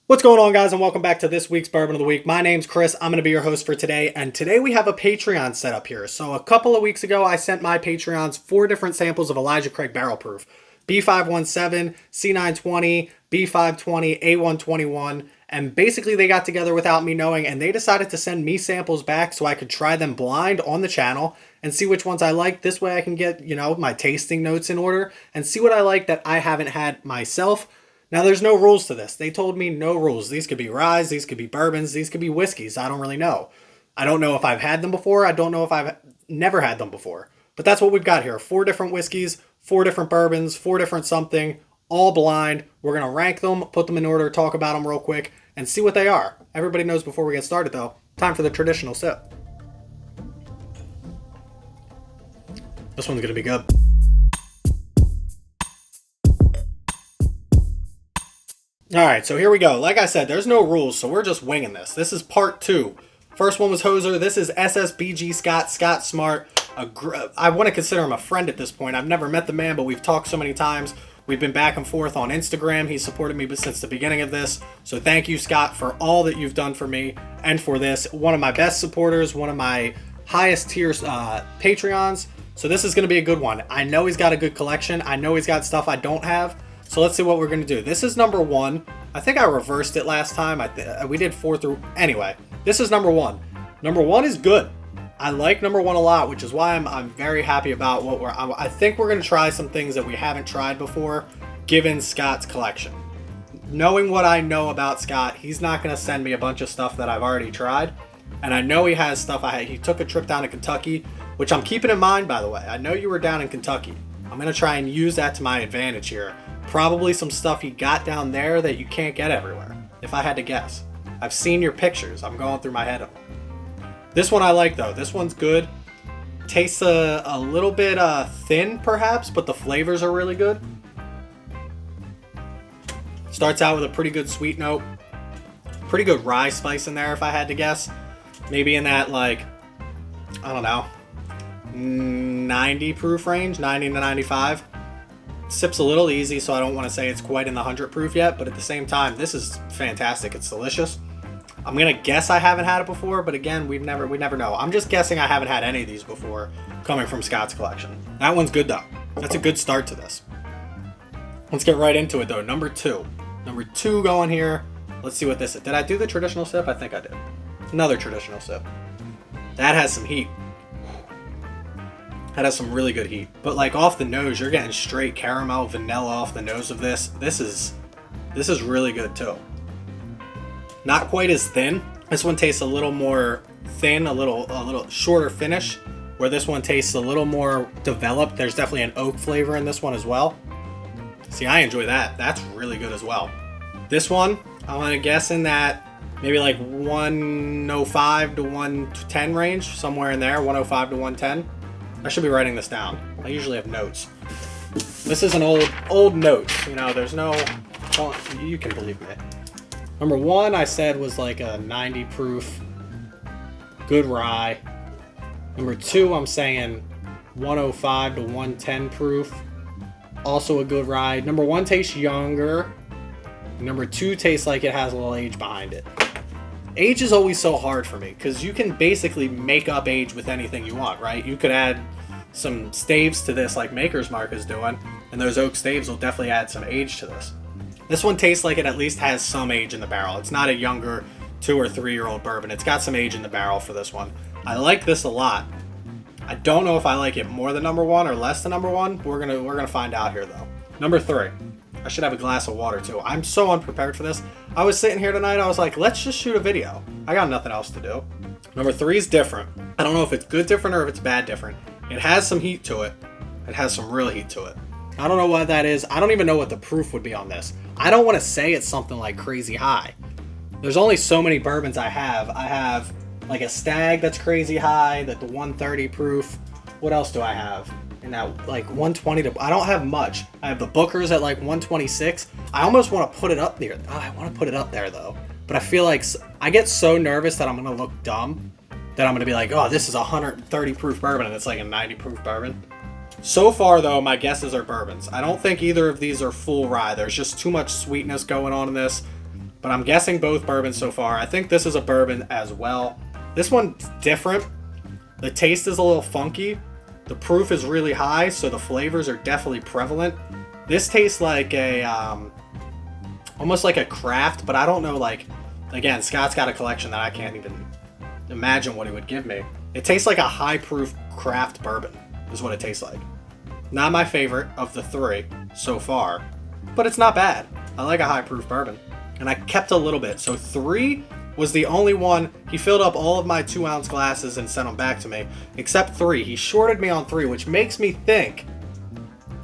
What's going on, guys, and welcome back to this week's Bourbon of the Week. My name's Chris. I'm going to be your host for today, and today we have a Patreon set up here. So a couple of weeks ago, I sent my Patreons 4 different samples of Elijah Craig Barrel Proof. B517, C920, B520, A121, and basically they got together without me knowing, and they decided to send me samples back so I could try them blind on the channel and see which ones I like. This way I can get, my tasting notes in order and see what I like that I haven't had myself. Now, there's no rules to this. They told me no rules. These could be ryes, these could be bourbons, these could be whiskeys. I don't really know. I don't know if I've had them before. I don't know if I've never had them before. But that's what we've got here. 4 different whiskeys, 4 different bourbons, 4 different something, all blind. We're going to rank them, put them in order, talk about them real quick, and see what they are. Everybody knows before we get started, though, time for the traditional sip. This one's going to be good. Alright, so here we go. Like I said, there's no rules, so we're just winging this. This is part 2. First one was Hoser. This is SSBG Scott. Scott Smart. I want to consider him a friend at this point. I've never met the man, but we've talked so many times. We've been back and forth on Instagram. He's supported me since the beginning of this. So thank you, Scott, for all that you've done for me and for this. One of my best supporters, one of my highest tier Patreons. So this is going to be a good one. I know he's got a good collection. I know he's got stuff I don't have. So let's see what we're going to do. This is number 1. I think I reversed it last time. We did 4 through... Anyway, this is number 1. Number 1 is good. I like number 1 a lot, which is why I'm very happy about what I think we're going to try some things that we haven't tried before, given Scott's collection. Knowing what I know about Scott, he's not going to send me a bunch of stuff that I've already tried. And I know he has stuff he took a trip down to Kentucky, which I'm keeping in mind, by the way. I know you were down in Kentucky. I'm going to try and use that to my advantage here. Probably some stuff he got down there that you can't get everywhere, if I had to guess. I've seen your pictures. I'm going through my head of them. This one I like, though. This one's good. Tastes a little bit thin, perhaps, but the flavors are really good. Starts out with a pretty good sweet note. Pretty good rye spice in there, if I had to guess. Maybe in that, I don't know, 90 proof range, 90 to 95. Sips a little easy, so I don't want to say it's quite in the 100 proof yet, but at the same time, this is fantastic. It's delicious. I'm gonna guess I haven't had it before, but again, we never know. I'm just guessing I haven't had any of these before coming from Scott's collection. That one's good though. That's a good start to this. Let's get right into it though. Number 2 going here. Let's see what this is. Did I do the traditional sip? I think I did. Another traditional sip. That has some heat. That has some really good heat. But off the nose, you're getting straight caramel, vanilla off the nose of this. This is really good too. Not quite as thin. This one tastes a little more thin, a little shorter finish, where this one tastes a little more developed. There's definitely an oak flavor in this one as well. See, I enjoy that. That's really good as well. This one, I'm gonna guess in that maybe 105 to 110 range, somewhere in there, 105 to 110. I should be writing this down. I usually have notes. This is an old note. There's no... Well, you can believe me. Number 1 I said was a 90 proof, good rye. Number 2 I'm saying 105 to 110 proof, also a good rye. Number 1 tastes younger. Number 2 tastes like it has a little age behind it. Age is always so hard for me because you can basically make up age with anything you want, right? You could add some staves to this like Maker's Mark is doing, and those oak staves will definitely add some age to this. This one tastes like it at least has some age in the barrel. It's not a younger 2 or 3 year old bourbon. It's got some age in the barrel for this one. I like this a lot. I don't know if I like it more than number 1 or less than number 1. We're gonna find out here though. Number 3. I should have a glass of water too. I'm so unprepared for this. I was sitting here tonight, I was like, let's just shoot a video. I got nothing else to do. Number 3 is different. I don't know if it's good different or if it's bad different. It has some heat to it. It has some real heat to it. I don't know what that is. I don't even know what the proof would be on this. I don't want to say it's something like crazy high. There's only so many bourbons I have. I have a Stag that's crazy high, the 130 proof. What else do I have? In that 120 to... I don't have much. I have the Booker's at 126. I almost want to put it up there. I want to put it up there though. But I feel like I get so nervous that I'm going to look dumb that I'm going to be like, oh, this is a 130 proof bourbon and it's a 90 proof bourbon. So far, though, my guesses are bourbons. I don't think either of these are full rye. There's just too much sweetness going on in this. but I'm guessing both bourbons so far. I think this is a bourbon as well. This one's different. The taste is a little funky. The proof is really high, so the flavors are definitely prevalent. This tastes like a, almost like a craft, but I don't know, like, again, Scott's got a collection that I can't even imagine what he would give me. It tastes like a high proof craft bourbon, is what it tastes like. Not my favorite of the three so far, but it's not bad. I like a high proof bourbon. And I kept a little bit. So 3 was the only one. He filled up all of my 2-ounce glasses and sent them back to me, except 3. He shorted me on 3, which makes me think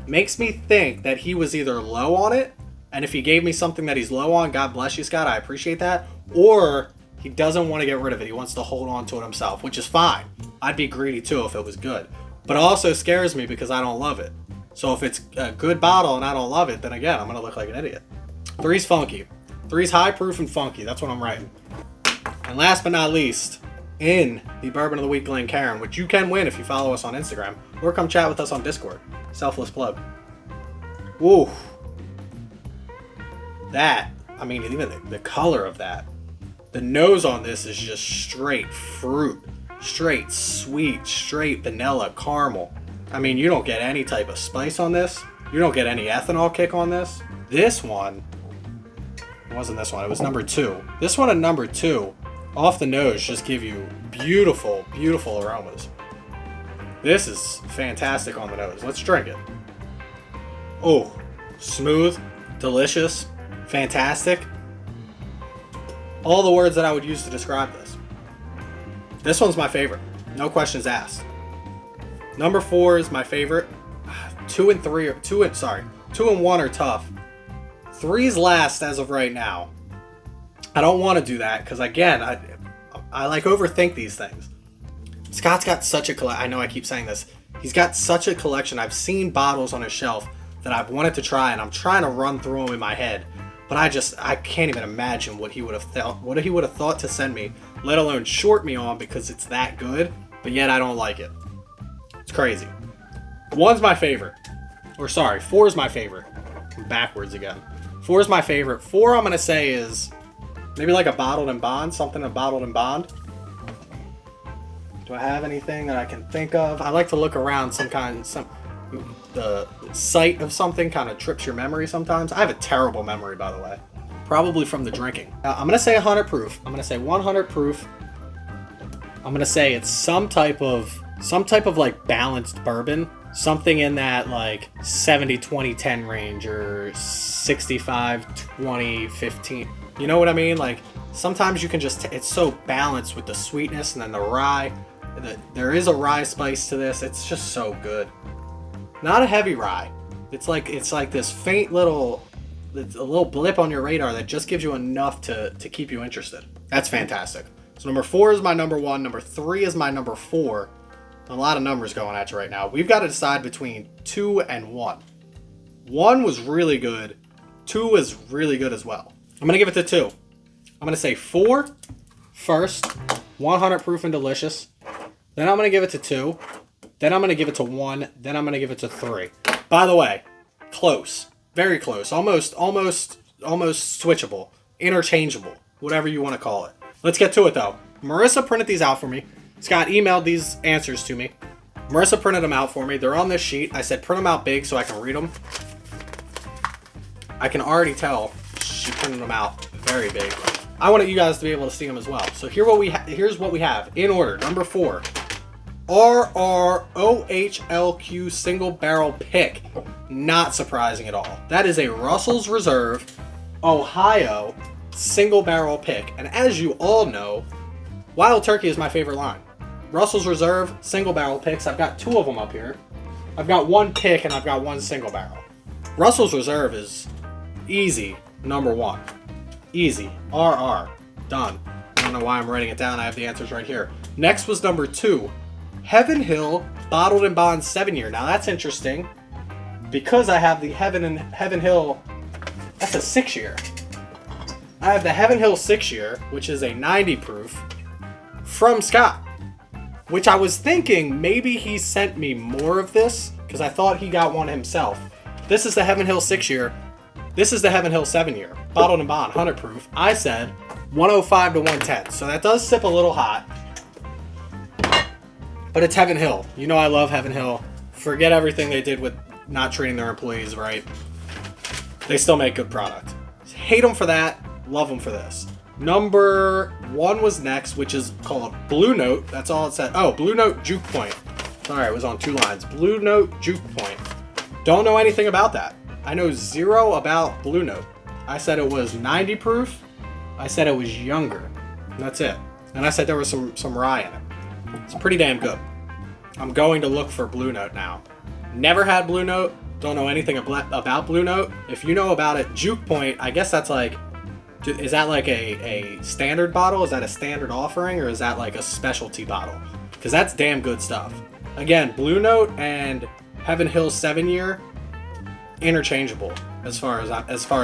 that he was either low on it, and if he gave me something that he's low on, God bless you, Scott, I appreciate that, or he doesn't want to get rid of it. He wants to hold on to it himself, which is fine. I'd be greedy too if it was good. But it also scares me because I don't love it. So if it's a good bottle and I don't love it, then again, I'm going to look like an idiot. 3's funky. 3's high proof and funky. That's what I'm writing. And last but not least, in the Bourbon of the Week Glencairn, which you can win if you follow us on Instagram, or come chat with us on Discord. Selfless plug. Woo. That, I mean, even the color of that. The nose on this is just straight fruit. Straight sweet, straight vanilla, caramel. I mean, you don't get any type of spice on this. You don't get any ethanol kick on this. This one, it wasn't this one, it was number 2. This one and number 2, off the nose, just give you beautiful, beautiful aromas. This is fantastic on the nose. Let's drink it. Oh, smooth, delicious, fantastic. All the words that I would use to describe this. This one's my favorite. No questions asked. Number 4 is my favorite. 2 and 1 are tough. 3's last as of right now. I don't want to do that because, again, I like overthink these things. Scott's got such a collection. I know I keep saying this. He's got such a collection. I've seen bottles on his shelf that I've wanted to try, and I'm trying to run through them in my head. But I can't even imagine what he would have thought to send me, let alone short me on, because it's that good, but yet I don't like it. It's crazy. 1's my favorite. Or sorry, 4's my favorite. I'm backwards again. 4's my favorite. 4 I'm going to say is maybe like a bottled and bond, something a bottled and bond. Do I have anything that I can think of? I like to look around the sight of something kind of trips your memory sometimes. I have a terrible memory, by the way. Probably from the drinking. I'm going to say 100 proof. I'm going to say 100 proof. I'm going to say it's some type of like balanced bourbon. Something in that like 70-20-10 range or 65-20-15. You know what I mean? Like sometimes you can just, it's so balanced with the sweetness and then the rye. There is a rye spice to this. It's just so good. Not a heavy rye. It's like this faint little, it's a little blip on your radar that just gives you enough to keep you interested. That's fantastic. So number 4 is my number 1. Number 3 is my number 4. A lot of numbers going at you right now. We've got to decide between 2 and 1. 1 was really good. 2 is really good as well. I'm going to give it to 2. I'm going to say 4 first. 100 proof and delicious. Then I'm going to give it to 2. Then I'm going to give it to 1. Then I'm going to give it to 3. By the way, close. Very close. Almost switchable. Interchangeable. Whatever you want to call it. Let's get to it, though. Marissa printed these out for me. Scott emailed these answers to me. Marissa printed them out for me. They're on this sheet. I said print them out big so I can read them. I can already tell she printed them out very big. I wanted you guys to be able to see them as well. So here's what we have in order. Number 4. RROHLQ single barrel pick. Not surprising at all. That is a Russell's Reserve Ohio single barrel pick. And as you all know, Wild Turkey is my favorite line. Russell's Reserve single barrel picks. I've got 2 of them up here. I've got 1 pick and I've got 1 single barrel. Russell's Reserve is easy number 1. Easy. RR. Done. I don't know why I'm writing it down. I have the answers right here. Next was number 2. Heaven Hill Bottled and Bond 7-year. Now that's interesting because I have the Heaven Hill, that's a 6-year. I have the Heaven Hill 6-year, which is a 90 proof from Scott, which I was thinking maybe he sent me more of this because I thought he got one himself. This is the Heaven Hill 6-year. This is the Heaven Hill 7-year, bottled and bond, 100 proof. I said 105 to 110, so that does sip a little hot. But it's Heaven Hill. You know I love Heaven Hill. Forget everything they did with not treating their employees right. They still make good product. Hate them for that, love them for this. Number 1 was next, which is called Blue Note. That's all it said. Oh, Blue Note Juke Point. Sorry, it was on 2 lines. Blue Note Juke Point. Don't know anything about that. I know 0 about Blue Note. I said it was 90 proof. I said it was younger. And that's it. And I said there was some rye in it. It's pretty damn good. I'm going to look for Blue Note now. Never had Blue Note. Don't know anything about Blue Note. If you know about it, Juke Point, I guess that's like... Is that like a standard bottle? Is that a standard offering? Or is that like a specialty bottle? Because that's damn good stuff. Again, Blue Note and Heaven Hill 7-year, interchangeable as far as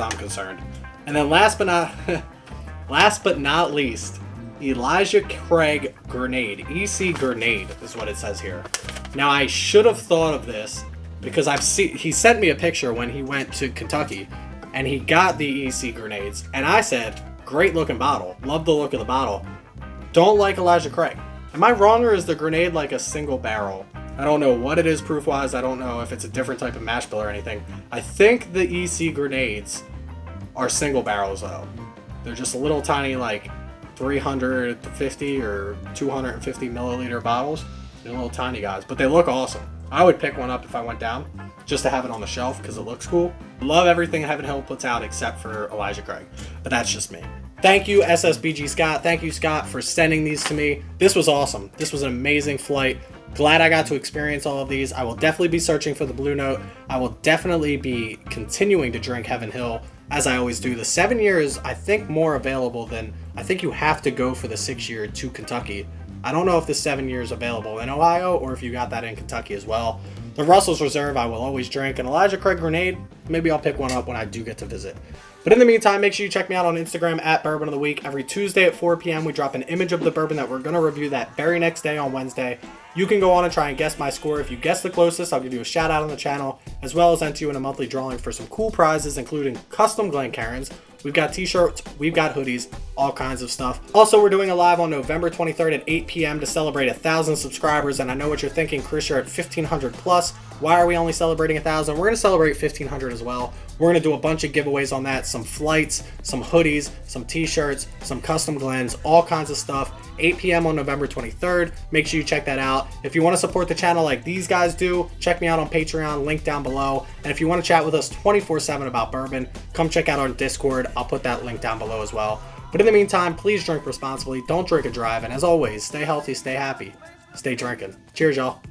I'm concerned. And then last but not least, Elijah Craig Grenade. EC Grenade is what it says here. Now I should have thought of this because he sent me a picture when he went to Kentucky and he got the EC grenades, and I said, great looking bottle. Love the look of the bottle. Don't like Elijah Craig. Am I wrong, or is the grenade like a single barrel? I don't know what it is proof wise. I don't know if it's a different type of mash bill or anything. I think the EC grenades are single barrels though. They're just a little tiny like 350 or 250 milliliter bottles. They're little tiny guys, but they look awesome. I would pick one up if I went down just to have it on the shelf because it looks cool. Love everything Heaven Hill puts out except for Elijah Craig, but that's just me. Thank you, SSBG Scott. Thank you, Scott, for sending these to me. This was awesome. This was an amazing flight. Glad I got to experience all of these. I will definitely be searching for the Blue Note. I will definitely be continuing to drink Heaven Hill as I always do. The 7 years, I think, more available than... I think you have to go for the 6-year to Kentucky. I don't know if the 7 years available in Ohio or if you got that in Kentucky as well. The Russell's Reserve I will always drink, and Elijah Craig Grenade, maybe I'll pick one up when I do get to visit. But in the meantime, make sure you check me out on Instagram at Bourbon of the Week. Every Tuesday at 4 p.m. we drop an image of the bourbon that we're going to review that very next day on Wednesday. You can go on and try and guess my score. If you guess the closest, I'll give you a shout out on the channel, as well as enter you in a monthly drawing for some cool prizes, including custom Glencairns. We've got t-shirts, we've got hoodies, all kinds of stuff. Also, we're doing a live on November 23rd at 8 p.m. to celebrate 1,000 subscribers. And I know what you're thinking, Chris, you're at 1,500 plus. Why are we only celebrating 1,000? We're going to celebrate 1,500 as well. We're going to do a bunch of giveaways on that. Some flights, some hoodies, some t-shirts, some custom Glens, all kinds of stuff. 8 p.m. on November 23rd. Make sure you check that out. If you want to support the channel like these guys do, check me out on Patreon, link down below. And if you want to chat with us 24/7 about bourbon, come check out our Discord. I'll put that link down below as well. But in the meantime, please drink responsibly. Don't drink and drive. And as always, stay healthy, stay happy, stay drinking. Cheers, y'all.